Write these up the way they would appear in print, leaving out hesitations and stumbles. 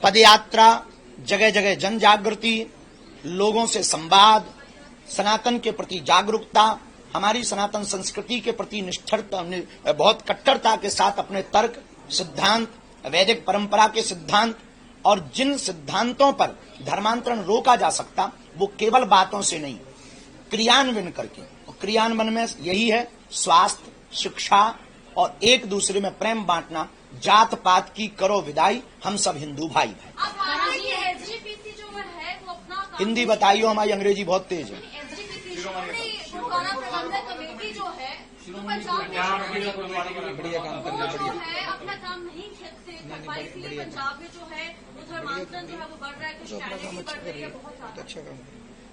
पदयात्रा, जगह जगह जन जागृति, लोगों से संवाद, सनातन के प्रति जागरूकता, हमारी सनातन संस्कृति के प्रति निष्ठता, बहुत कट्टरता के साथ अपने तर्क, सिद्धांत, वैदिक परंपरा के सिद्धांत और जिन सिद्धांतों पर धर्मांतरण रोका जा सकता वो केवल बातों से नहीं, क्रियान्वयन करके। और क्रियान्वयन में यही है स्वास्थ्य, शिक्षा और एक दूसरे में प्रेम बांटना, जात पात की करो विदाई, हम सब हिंदू भाई भाई। हिंदी बताइयो, हमारी अंग्रेजी बहुत तेज है। बढ़िया काम कर रहे, बढ़िया अपना काम नहीं कर पाई, इसलिए पंजाब में जो है वो धर्मांतरण जो है वो बढ़ रहा है, क्रिश्चियनिटी बढ़ रही है, बहुत अच्छा काम।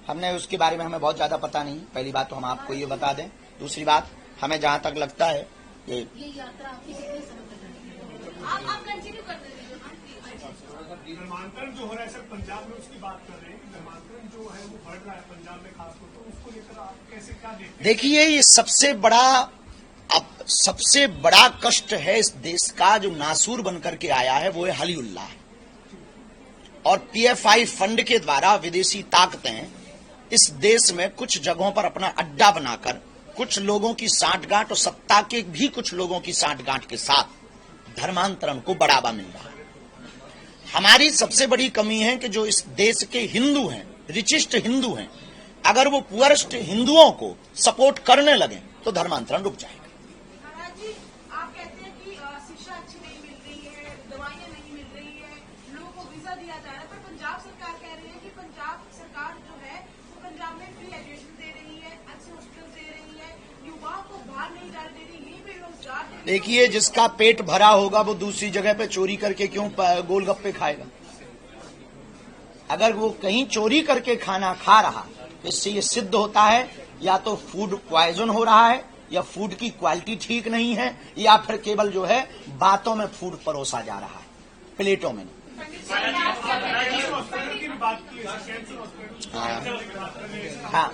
हमने उसके बारे में हमें बहुत ज्यादा पता नहीं। पहली बात तो हम आपको ये बता दें। दूसरी बात, हमें जहां तक लगता है ये यात्रा आपकी कितने समय तक आप कंटिन्यू कर दीजिए। धर्मांतरण जो हो रहा है सर पंजाब में, उसकी बात कर रहे हैं। धर्मांतरण जो है वो बढ़ रहा है पंजाब में खासतौर पर, तो उसको लेकर आप कैसे क्या देखते हैं? देखिए, ये सबसे बड़ा कष्ट है इस देश का, जो नासूर बनकर के आया है वो है हलीउल्लाह। और पीएफआई फंड के द्वारा विदेशी ताकतें इस देश में कुछ जगहों पर अपना अड्डा बनाकर कुछ लोगों की सांठगांठ और सत्ता के भी कुछ लोगों की सांठगांठ के साथ धर्मांतरण को बढ़ावा मिल रहा है। हमारी सबसे बड़ी कमी है कि जो इस देश के हिंदू हैं, रिचिस्ट हिंदू हैं, अगर वो पुअरेस्ट हिंदुओं को सपोर्ट करने लगे तो धर्मांतरण रुक जाएगा। आप कहते हैं कि शिक्षा अच्छी नहीं मिल रही है, दवाइयां नहीं मिल रही है, लोगों को वीजा दिया जा रहा है, पर पंजाब सरकार कह रही है कि पंजाब सरकार जो है वो पंजाब में फ्री एजुकेशन दे रही है, अच्छे हॉस्पिटल दे रही है, युवाओं को बाहर नहीं जाने दे रही, यहीं पे रोजगार दे रही है। देखिए, जिसका पेट भरा होगा वो दूसरी जगह पे चोरी करके क्यों गोलगप्पे खाएगा? अगर वो कहीं चोरी करके खाना खा रहा, इससे ये सिद्ध होता है या तो फूड पॉइजन हो रहा है, या फूड की क्वालिटी ठीक नहीं है, या फिर केवल जो है बातों में फूड परोसा जा रहा है, प्लेटों में नहीं। हाँ,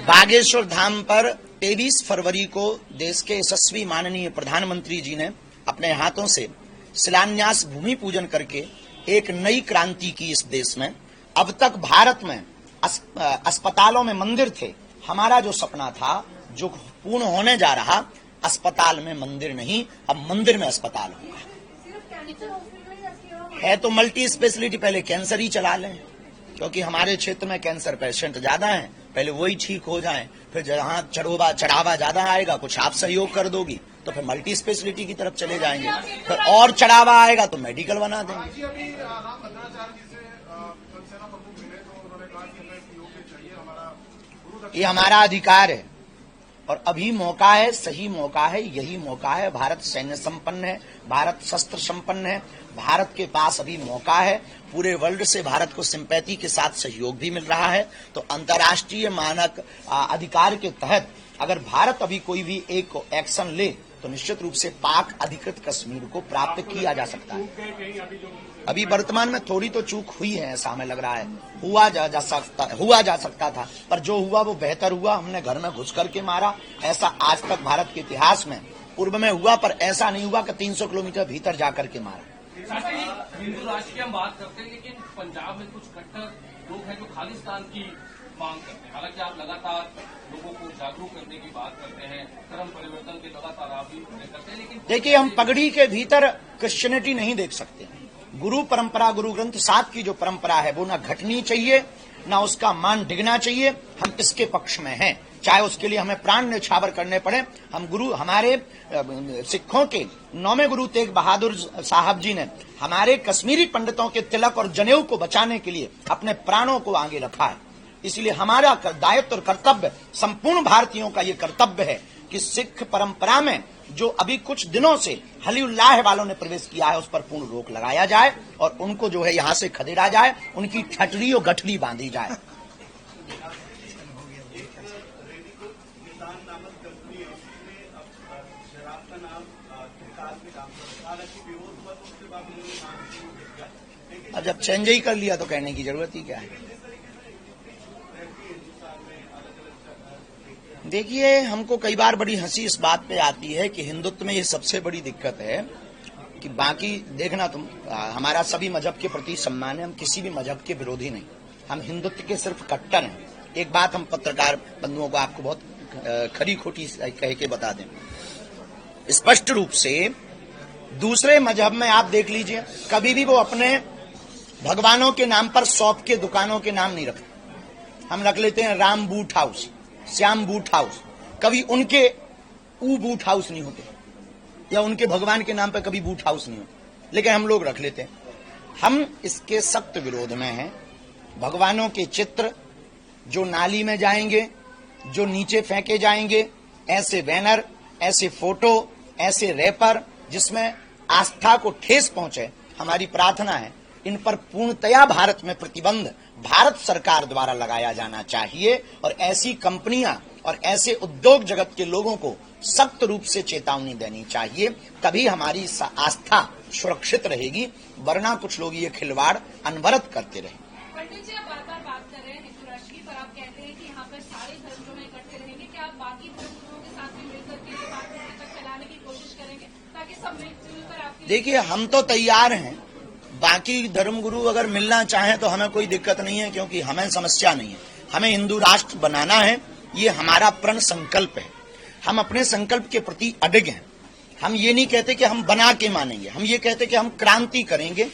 बागेश्वर धाम पर 23 फरवरी को देश के यशस्वी माननीय प्रधानमंत्री जी ने अपने हाथों से शिलान्यास भूमि पूजन करके एक नई क्रांति की इस देश में। अब तक भारत में अस्पतालों में मंदिर थे। हमारा जो सपना था, जो पूर्ण होने जा रहा, अस्पताल में मंदिर नहीं, अब मंदिर में अस्पताल होगा। है तो मल्टी स्पेशलिटी, पहले कैंसर ही चला लें, क्योंकि हमारे क्षेत्र में कैंसर पेशेंट ज्यादा हैं, पहले वही ठीक हो जाएं, फिर जहां चढ़ावा ज्यादा आएगा, कुछ आप सहयोग कर दोगी तो फिर मल्टी स्पेशलिटी की तरफ चले जाएंगे, फिर और चढ़ावा आएगा तो मेडिकल बना देंगे। ये हमारा अधिकार है और अभी मौका है, सही मौका है, यही मौका है। भारत सैन्य संपन्न है, भारत शस्त्र संपन्न है, भारत के पास अभी मौका है। पूरे वर्ल्ड से भारत को सिंपैथी के साथ सहयोग भी मिल रहा है। तो अंतर्राष्ट्रीय मानक अधिकार के तहत अगर भारत अभी कोई भी एक एक्शन ले तो निश्चित रूप से पाक अधिकृत कश्मीर को प्राप्त किया जा सकता है। अभी वर्तमान में थोड़ी तो चूक हुई है, ऐसा हमें लग रहा है। हुआ जा सकता था, पर जो हुआ वो बेहतर हुआ। हमने घर में घुस करके मारा, ऐसा आज तक भारत के इतिहास में पूर्व में हुआ, पर ऐसा नहीं हुआ कि 300 किलोमीटर भीतर जाकर के मारा। हिंदू राष्ट्र की हम बात करते हैं, लेकिन पंजाब में कुछ कट्टर लोग हैं जो खालिस्तान की मांग करते हैं। हालांकि आप लगातार लोगों को जागरूक करने की बात करते हैं, धर्म परिवर्तन के लगातार आप भी करते हैं, लेकिन देखिए, हम पगड़ी के भीतर क्रिश्चियनिटी नहीं देख सकते। गुरु परंपरा, गुरु ग्रंथ साहिब की जो परंपरा है वो ना घटनी चाहिए, ना उसका मान डिगना चाहिए। हम इसके पक्ष में हैं, चाहे उसके लिए हमें प्राण न्यौछावर करने पड़े। हम हमारे सिखों के 9वें गुरु तेग बहादुर साहब जी ने हमारे कश्मीरी पंडितों के तिलक और जनेऊ को बचाने के लिए अपने प्राणों को आगे रखा है। इसलिए हमारा दायित्व और कर्तव्य, संपूर्ण भारतीयों का ये कर्तव्य है कि सिख परंपरा में जो अभी कुछ दिनों से हलीउल्लाह वालों ने प्रवेश किया है उस पर पूर्ण रोक लगाया जाए और उनको जो है यहाँ से खदेड़ा जाए, उनकी ठटरी और गठरी बांधी जाए। अब जब चेंज ही कर लिया तो कहने की जरूरत ही क्या है। देखिए, हमको कई बार बड़ी हंसी इस बात पे आती है कि हिंदुत्व में ये सबसे बड़ी दिक्कत है कि बाकी देखना तुम, हमारा सभी मजहब के प्रति सम्मान है, हम किसी भी मजहब के विरोधी नहीं, हम हिंदुत्व के सिर्फ कट्टर हैं। एक बात हम पत्रकार बंधुओं को आपको बहुत खरी खोटी कह के बता दें, स्पष्ट रूप से दूसरे मजहब में आप देख लीजिए, कभी भी वो अपने भगवानों के नाम पर शॉप के दुकानों के नाम नहीं रखते। हम रख लेते हैं Ram boot house, Shyam boot house, कभी उनके बूट हाउस नहीं होते, या उनके भगवान के नाम पर कभी बूट हाउस नहीं होते, लेकिन हम लोग रख लेते हैं। हम इसके सख्त विरोध में हैं। भगवानों के चित्र जो नाली में जाएंगे, जो नीचे फेंके जाएंगे, ऐसे बैनर, ऐसे फोटो, ऐसे रैपर जिसमें आस्था को ठेस पहुंचे, हमारी प्रार्थना है इन पर पूर्णतया भारत में प्रतिबंध भारत सरकार द्वारा लगाया जाना चाहिए, और ऐसी कंपनियां और ऐसे उद्योग जगत के लोगों को सख्त रूप से चेतावनी देनी चाहिए, तभी हमारी आस्था सुरक्षित रहेगी, वरना कुछ लोग ये खिलवाड़ अनवरत करते रहे। पंडित जी, आप बार-बार बात कर रहे हैं हिंदू राष्ट्र की, पर आप कहते हैं कि यहाँ पर सारे धर्म जो है इकट्ठे रहेंगे, क्या आप बाकी धर्मों के साथ भी मिलकर के ये बात तक फैलाने की कोशिश करेंगे ताकि सब मिलजुल कर आपकी? देखिए, हम तो तैयार हैं, बाकी धर्मगुरु अगर मिलना चाहें तो हमें कोई दिक्कत नहीं है, क्योंकि हमें समस्या नहीं है। हमें हिंदू राष्ट्र बनाना है, ये हमारा प्रण संकल्प है। हम अपने संकल्प के प्रति अडिग हैं। हम ये नहीं कहते कि हम बना के मानेंगे, हम ये कहते कि हम क्रांति करेंगे।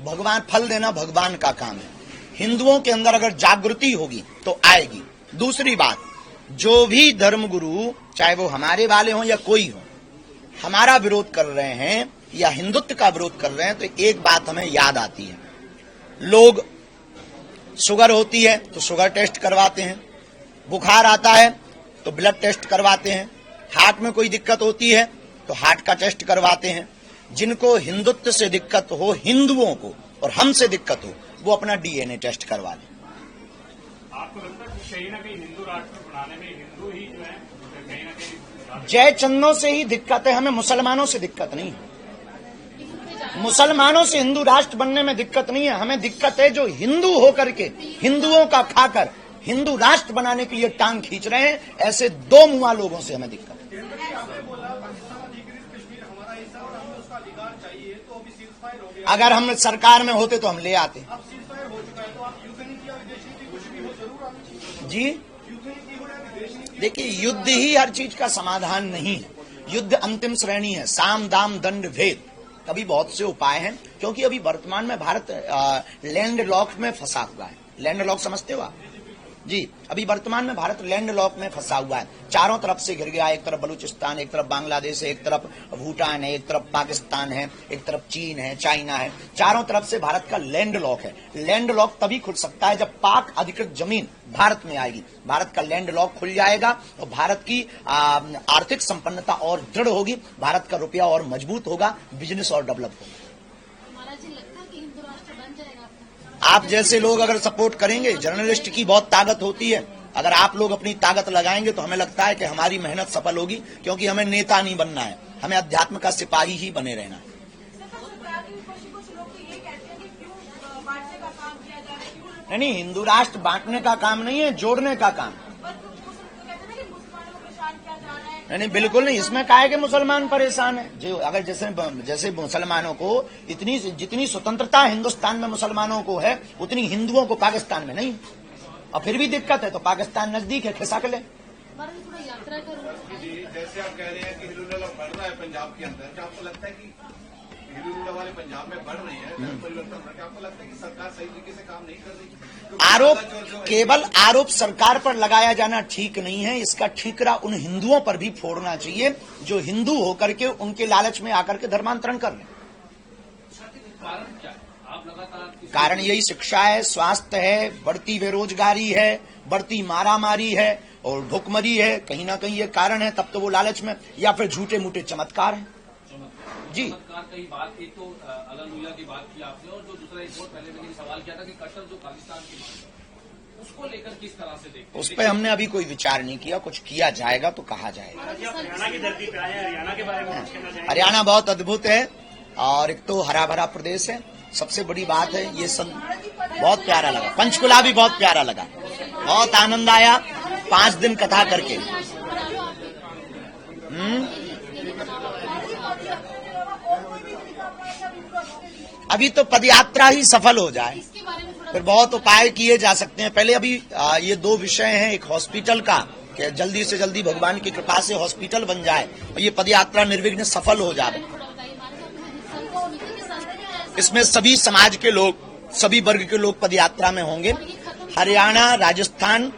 भगवान फल देना भगवान का काम है। हिंदुओं के अंदर अगर जागृति होगी तो आएगी। दूसरी बात, जो भी धर्मगुरु चाहे वो हमारे वाले हों या कोई हो, हमारा विरोध कर रहे हैं या हिंदुत्व का विरोध कर रहे हैं, तो एक बात हमें याद आती है, लोग शुगर होती है तो शुगर टेस्ट करवाते हैं, बुखार आता है तो ब्लड टेस्ट करवाते हैं, हार्ट में कोई दिक्कत होती है तो हार्ट का टेस्ट करवाते हैं। जिनको हिंदुत्व से दिक्कत हो, हिंदुओं को, और हमसे दिक्कत हो, वो अपना डीएनए टेस्ट करवा लें। आपको लगता है कहीं ना कहीं हिंदू राष्ट्र बनाने में हिंदू ही जो है कहीं ना कहीं जय चंदों से ही दिक्कत है, हमें मुसलमानों से दिक्कत नहीं है। मुसलमानों से हिंदू राष्ट्र बनने में दिक्कत नहीं है, हमें दिक्कत है जो हिंदू होकर के हिंदुओं का खाकर हिंदू राष्ट्र बनाने के लिए टांग खींच रहे हैं, ऐसे दो मुआ लोगों से हमें दिक्कत है। अगर हम सरकार में होते तो हम ले आते। जी देखिए, युद्ध ही हर चीज का समाधान नहीं है, युद्ध अंतिम श्रेणी है, साम दाम दंड भेद। अभी बहुत से उपाय हैं, क्योंकि अभी वर्तमान में भारत लैंड लॉक में फंसा हुआ है। लैंड लॉक समझते हो आप? जी, अभी वर्तमान में भारत लैंड लॉक में फंसा हुआ है, चारों तरफ से घिर गया। एक तरफ बलूचिस्तान, एक तरफ बांग्लादेश है, एक तरफ भूटान है, एक तरफ पाकिस्तान है, एक तरफ चीन है, चाइना है। चारों तरफ से भारत का लैंड लॉक है। लैंड लॉक तभी खुल सकता है जब पाक अधिकृत जमीन भारत में आएगी। भारत का लैंड लॉक खुल जाएगा तो भारत की आर्थिक संपन्नता और दृढ़ होगी, भारत का रुपया और मजबूत होगा, बिजनेस और डेवलप होगा। आप जैसे लोग अगर सपोर्ट करेंगे, जर्नलिस्ट की बहुत ताकत होती है, अगर आप लोग अपनी ताकत लगाएंगे तो हमें लगता है कि हमारी मेहनत सफल होगी, क्योंकि हमें नेता नहीं बनना है, हमें अध्यात्म का सिपाही ही बने रहना है। नहीं, हिंदू राष्ट्र बांटने का काम नहीं है, जोड़ने का काम। नहीं, बिल्कुल नहीं। इसमें क्या है कि मुसलमान परेशान है। जो अगर जैसे मुसलमानों को जितनी स्वतंत्रता हिंदुस्तान में मुसलमानों को है, उतनी हिंदुओं को पाकिस्तान में नहीं, और फिर भी दिक्कत है तो पाकिस्तान नजदीक है, खिसक ले। जैसे आप कह रहे हैं कि हिंदू बढ़ रहा है पंजाब के अंदर, क्या आपको लगता है कि हिंदू वाले पंजाब में बढ़ रही है, परिवर्तन हो रहा है, आपको लगता है कि सरकार सही तरीके से काम नहीं कर रही? आरोप, केवल आरोप सरकार पर लगाया जाना ठीक नहीं है, इसका ठीकरा उन हिंदुओं पर भी फोड़ना चाहिए जो हिंदू होकर के उनके लालच में आकर के धर्मांतरण कर रहे। कारण यही शिक्षा है, स्वास्थ्य है, बढ़ती बेरोजगारी है, बढ़ती मारामारी है और भुखमरी है। कहीं ना कहीं ये कारण है, तब तो वो लालच में, या फिर झूठे मूठे चमत्कार है। जी, चमत्कार की बात, एक तो हालेलुया की बात की आपने, और जो दूसरा एक और पहले मैंने सवाल किया था कि कट्टर जो खालिस्तान की मांग है, उसको लेकर किस तरह से देखते हैं? उस पर हमने अभी कोई विचार नहीं किया, कुछ किया जाएगा तो कहा जाएगा। हरियाणा की धरती पे आए हैं, हरियाणा के बारे में कुछ कहना चाहेंगे? हरियाणा बहुत अद्भुत है, और एक तो हरा भरा प्रदेश है, सबसे बड़ी बात है ये सब बहुत प्यारा लगा। पंचकुला भी बहुत प्यारा लगा, बहुत आनंद आया 5 दिन कथा करके। अपना ऐसा रूट रखते हैं? अभी तो पदयात्रा ही सफल हो जाए, इसके बारे में थोड़ा फिर बहुत उपाय किए जा सकते हैं। पहले अभी ये दो विषय हैं, एक हॉस्पिटल का कि जल्दी से जल्दी भगवान की कृपा से हॉस्पिटल बन जाए और ये पदयात्रा निर्विघ्न सफल हो जाए। इसमें सभी समाज के लोग, सभी वर्ग के लोग पदयात्रा में होंगे। हरियाणा, राजस्थान,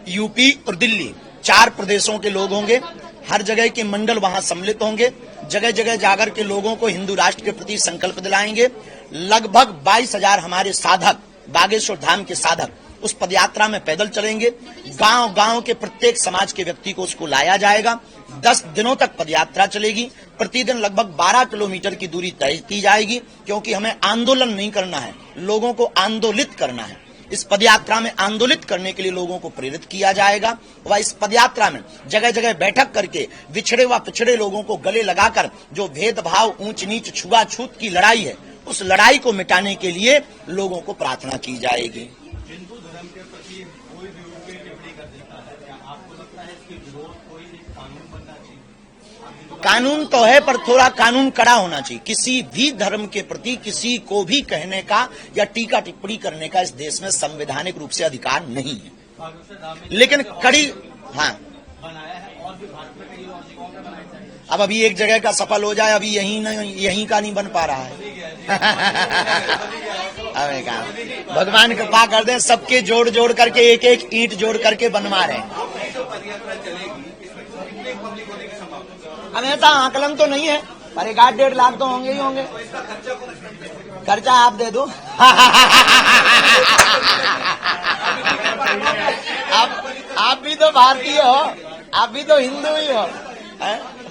यूपी और दिल्ली 4 प्रदेशों के लोग होंगे। हर जगह के मंडल वहां सम्मिलित होंगे। जगह जगह जाकर के लोगों को हिंदू राष्ट्र के प्रति संकल्प दिलाएंगे। लगभग 22,000 हमारे साधक, बागेश्वर धाम के साधक उस पदयात्रा में पैदल चलेंगे। गांव गांव के प्रत्येक समाज के व्यक्ति को उसको लाया जाएगा। 10 दिनों तक पदयात्रा चलेगी। प्रतिदिन लगभग 12 किलोमीटर की दूरी तय की जाएगी, क्योंकि हमें आंदोलन नहीं करना है, लोगों को आंदोलित करना है। इस पदयात्रा में आंदोलित करने के लिए लोगों को प्रेरित किया जाएगा व इस पदयात्रा में जगह जगह बैठक करके विछड़े व पिछड़े लोगों को गले लगाकर जो भेदभाव, ऊंच नीच, छुआछूत की लड़ाई है, उस लड़ाई को मिटाने के लिए लोगों को प्रार्थना की जाएगी। हिंदू धर्म के प्रति कोई भी रूप में टिप्पणी कर देता है, क्या आपको लगता है इसके विरोध कोई एक कानून बनना चाहिए? कानून तो है, पर थोड़ा कानून कड़ा होना चाहिए। किसी भी धर्म के प्रति किसी को भी कहने का या टीका टिप्पणी करने का इस देश में संवैधानिक रूप से अधिकार नहीं है, लेकिन कड़ी बनाया है और भी भारत में कई और जगहों पर बनाया जाए। अब अभी एक जगह का सफल हो जाए, अभी यहीं का नहीं बन पा रहा है। अबे कहा भगवान कृपा कर दे, सबके जोड़ जोड़ करके एक एक ईंट जोड़ करके बनवा रहे हैं। अब ऐसा आकलन तो नहीं है, पर 1-1.5 लाख तो होंगे ही होंगे। खर्चा आप दे दो। आप भी तो भारतीय हो, आप भी तो हिंदू ही हो,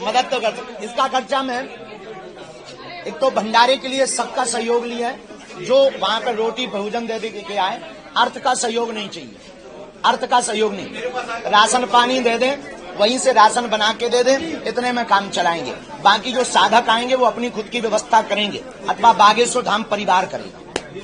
मदद तो कर सकते। इसका खर्चा में एक तो भंडारे के लिए सबका सहयोग लिया है, जो वहां पर रोटी भोजन दे के आए। अर्थ का सहयोग नहीं चाहिए, अर्थ का सहयोग नहीं। राशन पानी दे दें, वहीं से राशन बना के दे दें, इतने में काम चलाएंगे। बाकी जो साधक आएंगे वो अपनी खुद की व्यवस्था करेंगे अथवा बागेश्वर धाम परिवार करेगा।